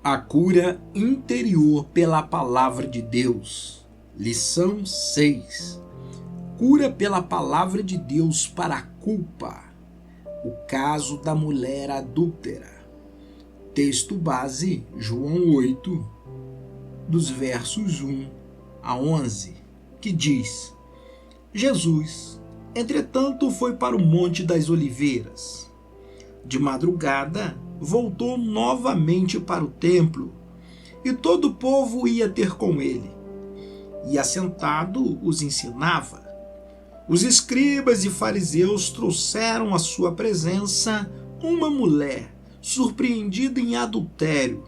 A cura interior pela palavra de Deus. Lição 6. Cura pela palavra de Deus para a culpa. O caso da mulher adúltera. Texto base, João 8, dos versos 1 a 11, que diz: Jesus, entretanto, foi para o Monte das Oliveiras. De madrugada, voltou novamente para o templo, e todo o povo ia ter com ele. E assentado os ensinava. Os escribas e fariseus trouxeram à sua presença uma mulher surpreendida em adultério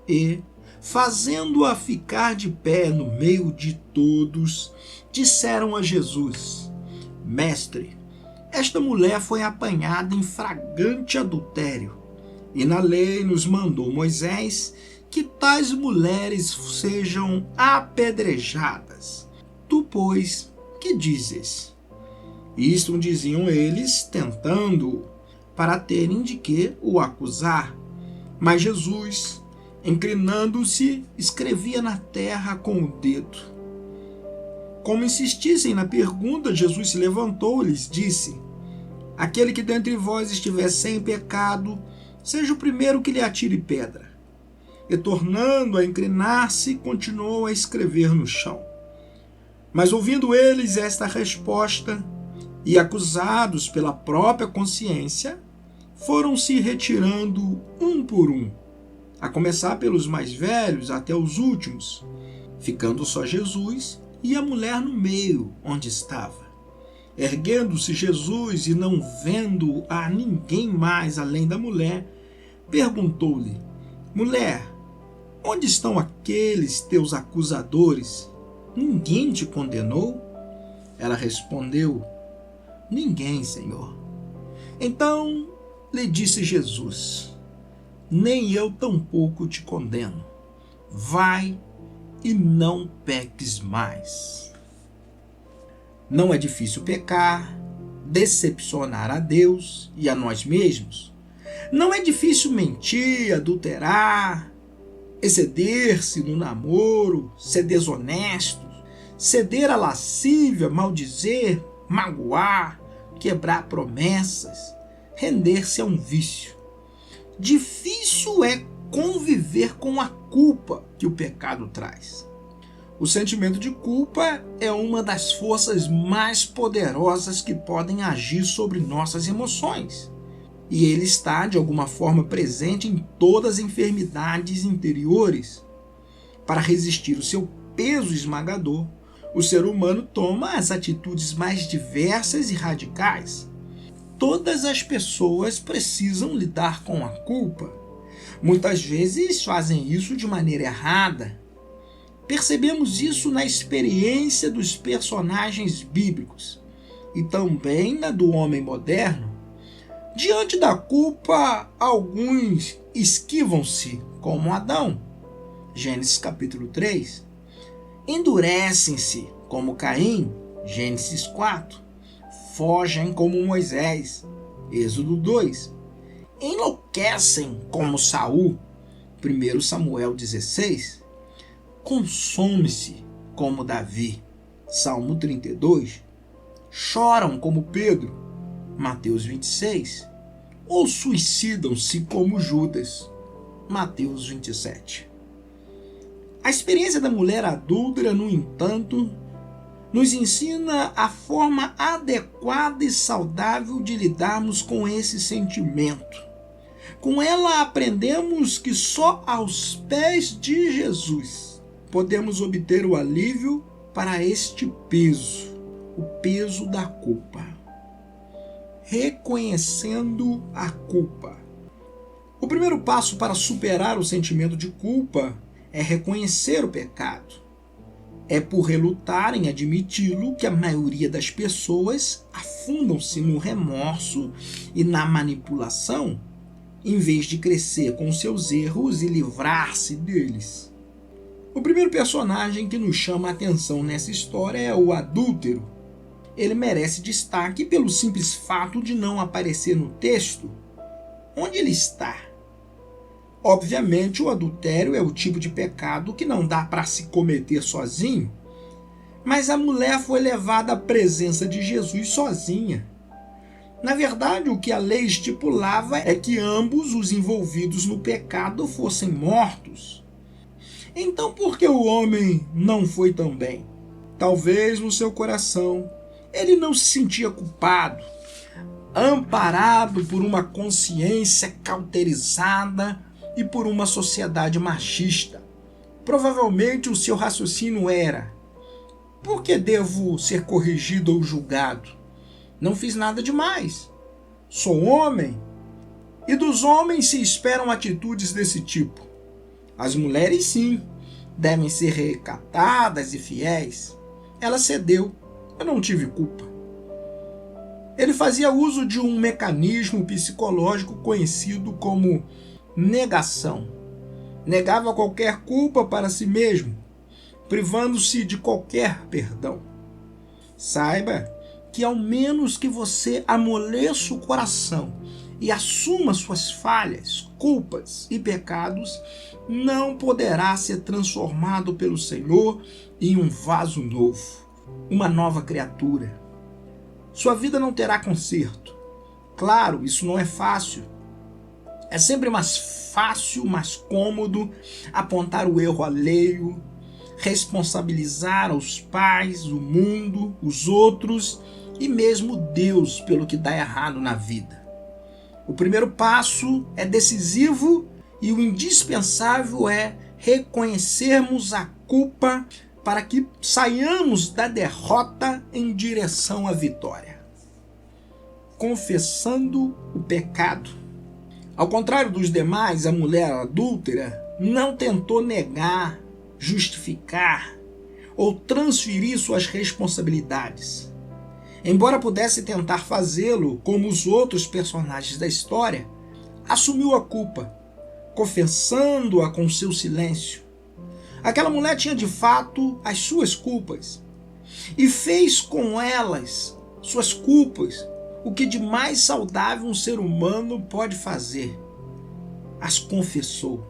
e, fazendo-a ficar de pé no meio de todos, disseram a Jesus: Mestre, esta mulher foi apanhada em flagrante adultério, e na lei nos mandou Moisés que tais mulheres sejam apedrejadas. Tu, pois, que dizes? Isto diziam eles, tentando-o, para terem de que o acusar. Mas Jesus, inclinando-se, escrevia na terra com o dedo. Como insistissem na pergunta, Jesus se levantou e lhes disse: Aquele que dentre vós estiver sem pecado, seja o primeiro que lhe atire pedra. E tornando a inclinar-se, continuou a escrever no chão. Mas ouvindo eles esta resposta, e acusados pela própria consciência, foram se retirando um por um, a começar pelos mais velhos até os últimos, ficando só Jesus e a mulher no meio, onde estava. Erguendo-se Jesus e não vendo a ninguém mais além da mulher, perguntou-lhe: Mulher, onde estão aqueles teus acusadores? Ninguém te condenou? Ela respondeu: Ninguém, Senhor. Então lhe disse Jesus: Nem eu tampouco te condeno. Vai e não peques mais. Não é difícil pecar, decepcionar a Deus e a nós mesmos. Não é difícil mentir, adulterar, exceder-se no namoro, ser desonesto, ceder à lascívia, maldizer, magoar, quebrar promessas, render-se a um vício. Difícil é conviver com a culpa que o pecado traz. O sentimento de culpa é uma das forças mais poderosas que podem agir sobre nossas emoções. E ele está, de alguma forma, presente em todas as enfermidades interiores. Para resistir o seu peso esmagador, o ser humano toma as atitudes mais diversas e radicais. Todas as pessoas precisam lidar com a culpa. Muitas vezes fazem isso de maneira errada. Percebemos isso na experiência dos personagens bíblicos e também na do homem moderno. Diante da culpa, alguns esquivam-se, como Adão. Gênesis capítulo 3. Endurecem-se, como Caim. Gênesis 4. Fogem, como Moisés. Êxodo 2. Enlouquecem, como Saul. 1 Samuel 16. Consome-se, como Davi. Salmo 32. Choram, como Pedro. Mateus 26. Ou suicidam-se, como Judas. Mateus 27. A experiência da mulher adúltera, no entanto, nos ensina a forma adequada e saudável de lidarmos com esse sentimento. Com ela aprendemos que só aos pés de Jesus podemos obter o alívio para este peso, o peso da culpa. Reconhecendo a culpa. O primeiro passo para superar o sentimento de culpa é reconhecer o pecado. É por relutar em admiti-lo que a maioria das pessoas afundam-se no remorso e na manipulação, em vez de crescer com seus erros e livrar-se deles. O primeiro personagem que nos chama a atenção nessa história é o adúltero. Ele merece destaque pelo simples fato de não aparecer no texto. Onde ele está? Obviamente, o adultério é o tipo de pecado que não dá para se cometer sozinho, mas a mulher foi levada à presença de Jesus sozinha. Na verdade, o que a lei estipulava é que ambos os envolvidos no pecado fossem mortos. Então, por que o homem não foi também? Talvez no seu coração ele não se sentia culpado, amparado por uma consciência cauterizada e por uma sociedade machista. Provavelmente o seu raciocínio era: por que devo ser corrigido ou julgado? Não fiz nada demais. Sou homem. E dos homens se esperam atitudes desse tipo. As mulheres, sim, devem ser recatadas e fiéis. Ela cedeu. Eu não tive culpa. Ele fazia uso de um mecanismo psicológico conhecido como negação. Negava qualquer culpa para si mesmo, privando-se de qualquer perdão. Saiba que ao menos que você amoleça o coração e assuma suas falhas, culpas e pecados, não poderá ser transformado pelo Senhor em um vaso novo, uma nova criatura. Sua vida não terá conserto. Claro, isso não é fácil. É sempre mais fácil, mais cômodo apontar o erro alheio, responsabilizar os pais, o mundo, os outros e mesmo Deus pelo que dá errado na vida. O primeiro passo é decisivo e o indispensável é reconhecermos a culpa para que saiamos da derrota em direção à vitória. Confessando o pecado. Ao contrário dos demais, a mulher adúltera não tentou negar, justificar ou transferir suas responsabilidades. Embora pudesse tentar fazê-lo como os outros personagens da história, assumiu a culpa, confessando-a com seu silêncio. Aquela mulher tinha de fato as suas culpas e fez com elas, suas culpas, o que de mais saudável um ser humano pode fazer. As confessou.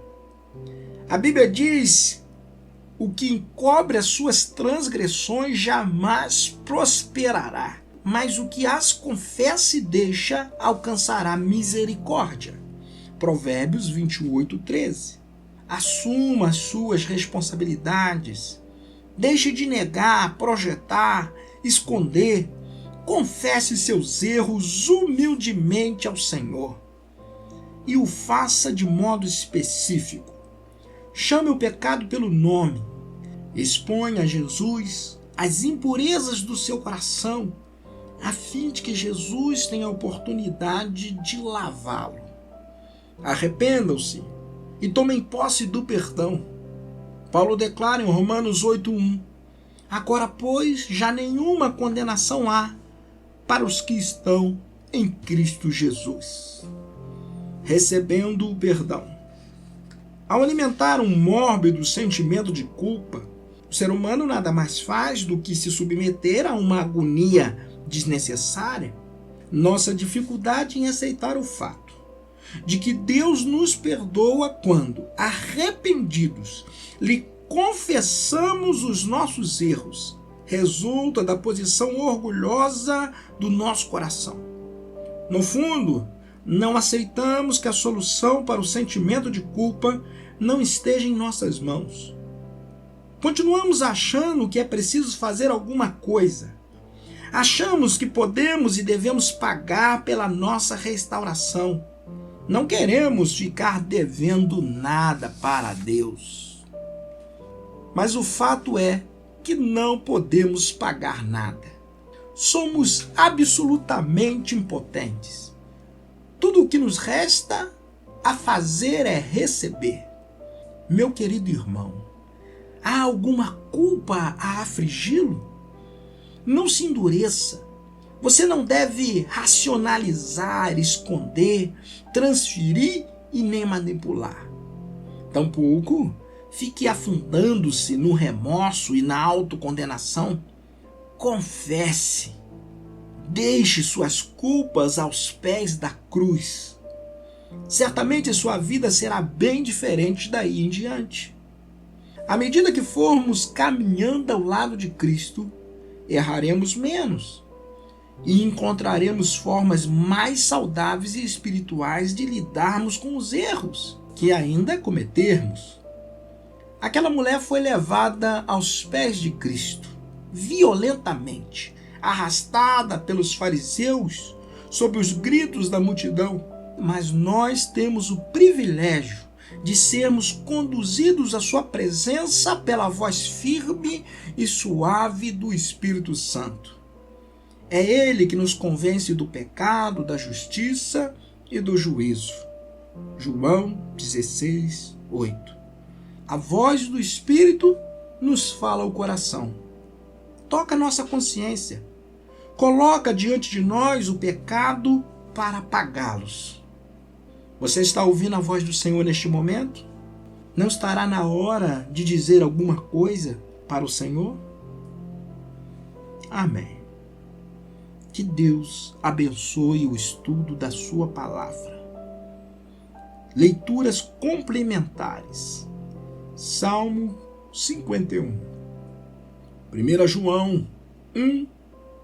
A Bíblia diz: o que encobre as suas transgressões jamais prosperará, mas o que as confessa e deixa alcançará misericórdia. Provérbios 28:13. Assuma as suas responsabilidades. Deixe de negar, projetar, esconder. Confesse seus erros humildemente ao Senhor. E o faça de modo específico. Chame o pecado pelo nome. Exponha a Jesus as impurezas do seu coração, a fim de que Jesus tenha a oportunidade de lavá-lo. Arrependam-se e tomem posse do perdão. Paulo declara em Romanos 8:1: agora, pois, já nenhuma condenação há para os que estão em Cristo Jesus. Recebendo o perdão. Ao alimentar um mórbido sentimento de culpa, o ser humano nada mais faz do que se submeter a uma agonia desnecessária. Nossa dificuldade em aceitar o fato de que Deus nos perdoa quando, arrependidos, lhe confessamos os nossos erros, resulta da posição orgulhosa do nosso coração. No fundo, não aceitamos que a solução para o sentimento de culpa não esteja em nossas mãos. Continuamos achando que é preciso fazer alguma coisa. Achamos que podemos e devemos pagar pela nossa restauração. Não queremos ficar devendo nada para Deus. Mas o fato é que não podemos pagar nada. Somos absolutamente impotentes. Tudo o que nos resta a fazer é receber. Meu querido irmão, há alguma culpa a afligi-lo? Não se endureça. Você não deve racionalizar, esconder, transferir e nem manipular. Tampouco fique afundando-se no remorso e na autocondenação. Confesse. Deixe suas culpas aos pés da cruz. certamente sua vida será bem diferente daí em diante. À medida que formos caminhando ao lado de Cristo, erraremos menos e encontraremos formas mais saudáveis e espirituais de lidarmos com os erros que ainda cometermos. Aquela mulher foi levada aos pés de Cristo, violentamente, arrastada pelos fariseus, sob os gritos da multidão. Mas nós temos o privilégio de sermos conduzidos à sua presença pela voz firme e suave do Espírito Santo. É Ele que nos convence do pecado, da justiça e do juízo. João 16, 8. A voz do Espírito nos fala ao coração. Toca nossa consciência. Coloca diante de nós o pecado para apagá-los. Você está ouvindo a voz do Senhor neste momento? Não estará na hora de dizer alguma coisa para o Senhor? Amém. Que Deus abençoe o estudo da sua palavra. Leituras complementares. Salmo 51. 1 João 1,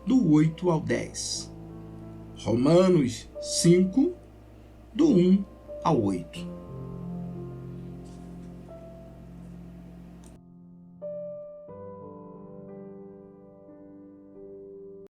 do 8 ao 10. Romanos 5, do 1 ao 8.